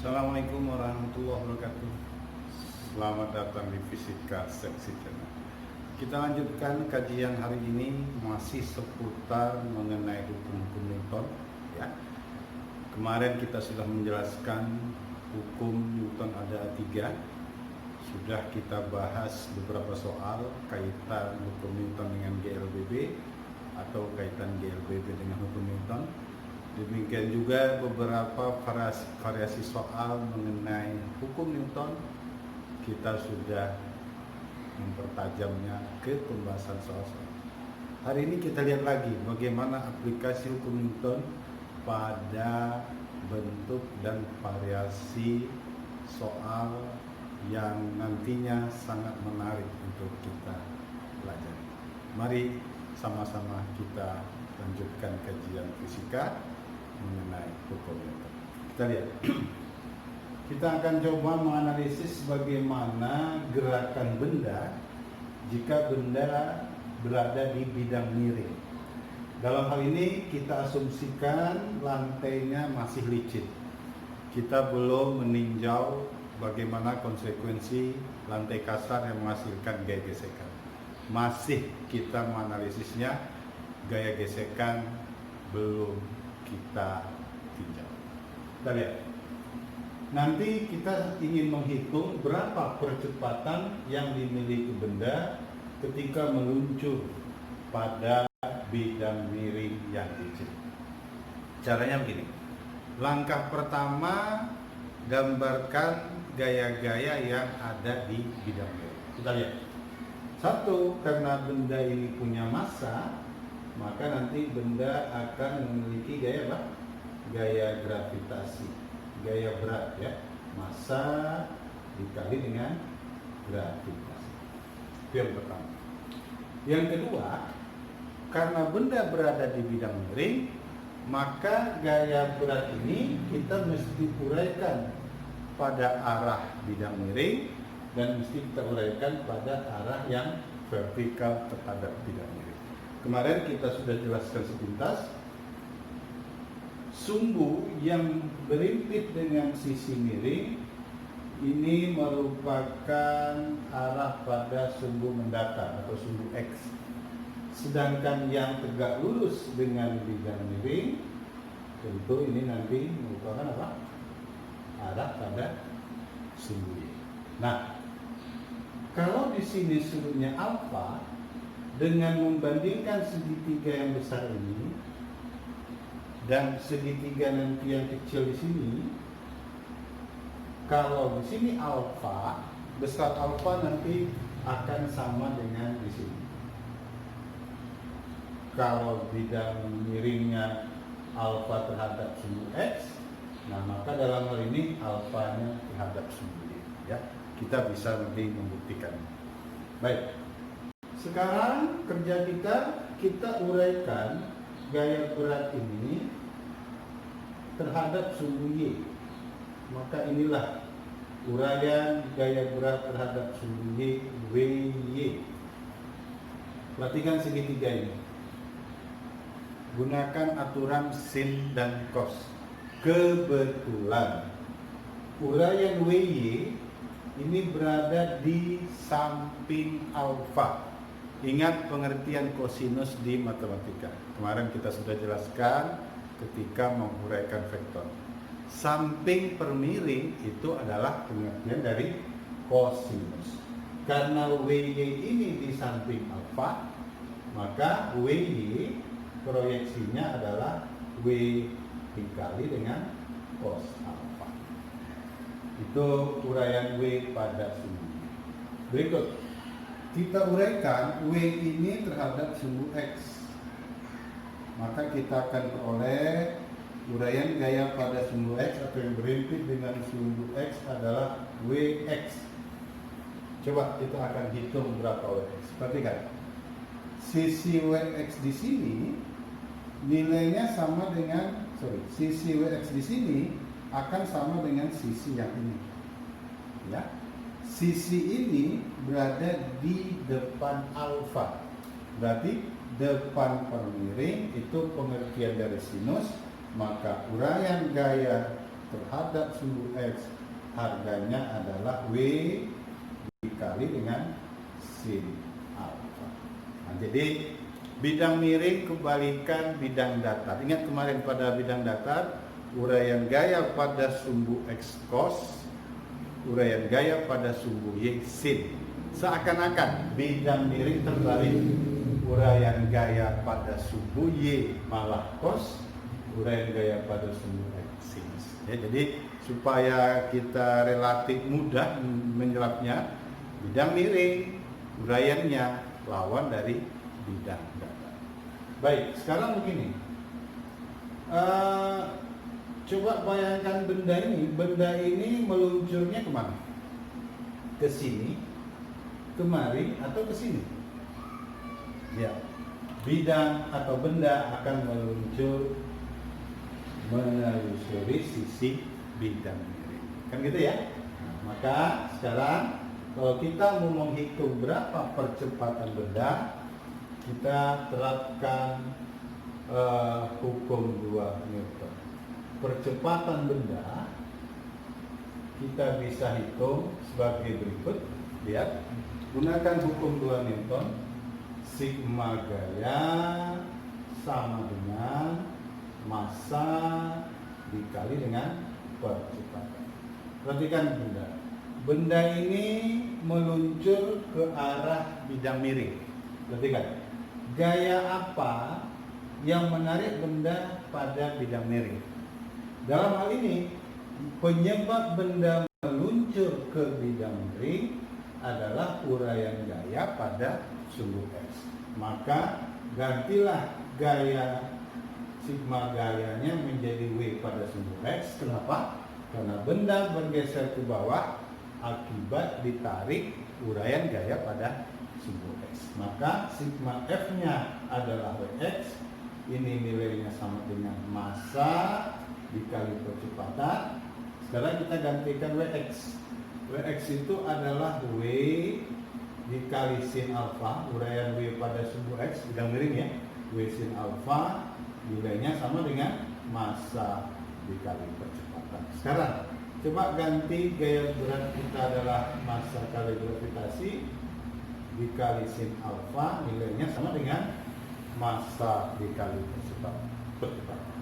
Assalamualaikum warahmatullahi wabarakatuh. Selamat datang di Fisika Seksi Channel. Kita lanjutkan kajian hari ini masih seputar mengenai hukum-hukum Newton. Ya. Kemarin kita sudah menjelaskan hukum Newton ada 3. Sudah kita bahas beberapa soal kaitan hukum Newton dengan GLBB atau kaitan GLBB dengan hukum Newton. Demikian juga beberapa variasi soal mengenai hukum Newton. Kita sudah mempertajamnya ke pembahasan soal-soal. Hari ini kita lihat lagi bagaimana aplikasi hukum Newton pada bentuk dan variasi soal yang nantinya sangat menarik untuk kita pelajari. Mari sama-sama kita lanjutkan kajian fisika mengenai hukum Newton. Kita lihat. Kita akan coba menganalisis bagaimana gerakan benda jika benda berada di bidang miring. Dalam hal ini kita asumsikan lantainya masih licin. Kita belum meninjau bagaimana konsekuensi lantai kasar yang menghasilkan gaya gesekan. Masih kita menganalisisnya, gaya gesekan belum kita tinjau. Kita lihat. Nanti kita ingin menghitung berapa percepatan yang dimiliki benda ketika meluncur pada bidang miring yang licin. Caranya begini. Langkah pertama, gambarkan gaya-gaya yang ada di bidang miring. Kita lihat. 1, karena benda ini punya massa, maka nanti benda akan memiliki gaya apa? Gaya gravitasi, gaya berat ya. Massa dikali dengan gravitasi. Itu yang pertama. Yang kedua, karena benda berada di bidang miring, maka gaya berat ini kita mesti uraikan pada arah bidang miring dan mesti kita uraikan pada arah yang vertikal terhadap bidang miring. Kemarin kita sudah jelaskan sepintas, sumbu yang berimpit dengan sisi miring ini merupakan arah pada sumbu mendatar atau sumbu X. Sedangkan yang tegak lurus dengan bidang miring, tentu ini nanti merupakan apa? Arah pada sumbu Y. Nah, kalau di sini sudutnya alfa, dengan membandingkan segitiga yang besar ini dan segitiga nanti yang kecil di sini, kalau di sini alfa, besar alfa nanti akan sama dengan di sini. Kalau bidang miringnya alfa terhadap sumbu X, nah maka dalam hal ini alfanya terhadap sumbu Y. Ya, kita bisa nanti membuktikan. Baik. Sekarang kerja kita uraikan gaya berat ini terhadap sumbu Y. Maka inilah uraian gaya berat terhadap sumbu Y, WY. Perhatikan segitiga ini. Gunakan aturan sin dan cos. Kebetulan uraian WY ini berada di samping alfa. Ingat pengertian kosinus di matematika. Kemarin kita sudah jelaskan ketika menguraikan vektor. Samping per miring itu adalah pengertian dari kosinus. Karena WY ini di samping alfa, maka WY proyeksinya adalah W dikali dengan cos alfa. Itu uraian W pada sumbu. Berikut. Kita uraikan W ini terhadap sumbu X. Maka kita akan peroleh uraian gaya pada sumbu X atau yang berimpit dengan sumbu X adalah Wx. Coba kita akan hitung berapa Wx. Perhatikan. Sisi Wx di sini nilainya sama dengan sisi Wx di sini akan sama dengan sisi yang ini. Ya. Sisi ini berada di depan alfa. Berarti depan per miring itu pengertian dari sinus, maka uraian gaya terhadap sumbu X, harganya adalah W dikali dengan sin alfa. Nah, jadi bidang miring kebalikan bidang datar. Ingat kemarin pada bidang datar, uraian gaya pada sumbu X cos, uraian gaya pada sumbu Y sin. Seakan-akan bidang miring terbalik, uraian gaya pada sumbu Y malah cos, uraian gaya pada sumbu X sin. Ya, jadi supaya kita relatif mudah menyerapnya, bidang miring uraiannya lawan dari bidang datar. Baik, sekarang begini. Coba bayangkan benda ini meluncurnya kemana? Ke sini, kemari, atau ke sini? Ya, bidang atau benda akan menelusuri sisi bidang miring. Kan gitu ya? Nah, maka sekarang kalau kita mau menghitung berapa percepatan benda, kita terapkan hukum 2 Newton. Percepatan benda kita bisa hitung sebagai berikut. Lihat, gunakan hukum 2 Newton. Sigma gaya sama dengan massa dikali dengan percepatan. Perhatikan benda ini meluncur ke arah bidang miring. Perhatikan, gaya apa yang menarik benda pada bidang miring? Dalam hal ini, penyebab benda meluncur ke bidang miring adalah uraian gaya pada sumbu X. Maka gantilah gaya sigma gayanya menjadi W pada sumbu X. Kenapa? Karena benda bergeser ke bawah akibat ditarik uraian gaya pada sumbu X. Maka sigma F-nya adalah Wx. Ini nilainya sama dengan massa dikali percepatan. Sekarang kita gantikan Wx. Wx itu adalah W dikali sin alfa, uraian W pada sumbu X, bidang miring ya. W sin alfa nilainya sama dengan massa dikali percepatan. Sekarang coba ganti gaya berat kita adalah massa kali gravitasi dikali sin alfa, nilainya sama dengan massa dikali percepatan.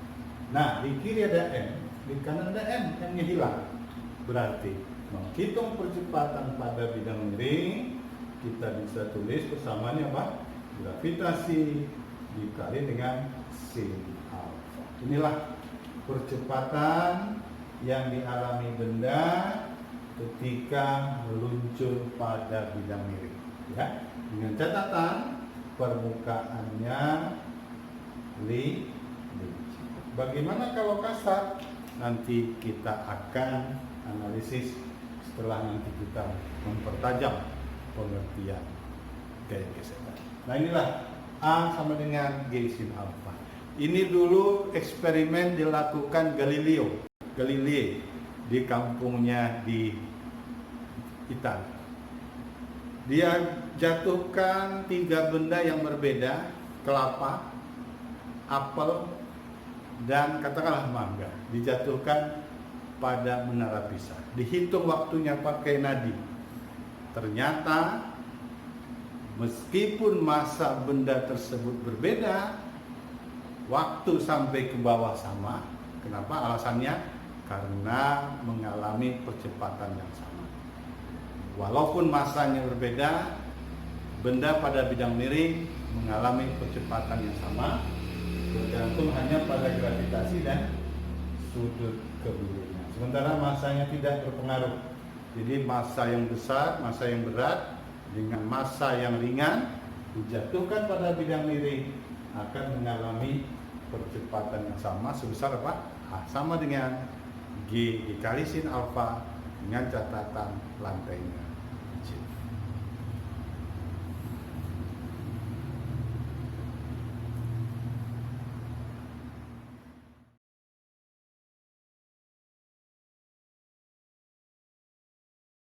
Nah, di kiri ada M, di kanan ada M, M-nya hilang. Berarti menghitung percepatan pada bidang miring, kita bisa tulis persamaannya apa? Gravitasi dikali dengan sin alfa. Inilah percepatan yang dialami benda ketika meluncur pada bidang miring. Ya, dengan catatan permukaannya licin. Bagaimana kalau kasar? Nanti kita akan analisis setelah nanti kita mempertajam pengertian gaya gesekan. Nah, inilah A sama dengan G sin alfa. Ini dulu eksperimen dilakukan Galilei di kampungnya di Italia. Dia jatuhkan 3 benda yang berbeda, kelapa, apel, dan katakanlah mangga, dijatuhkan pada menara Pisa. Dihitung waktunya pakai nadi. Ternyata meskipun massa benda tersebut berbeda, waktu sampai ke bawah sama. Kenapa? Alasannya karena mengalami percepatan yang sama. Walaupun massanya berbeda, benda pada bidang miring mengalami percepatan yang sama, bergantung hanya pada gravitasi dan sudut kemiringan. Sementara massanya tidak berpengaruh. Jadi massa yang besar, massa yang berat dengan massa yang ringan dijatuhkan pada bidang miring akan mengalami percepatan yang sama sebesar apa? Sama dengan G dikali sin alfa dengan catatan lantainya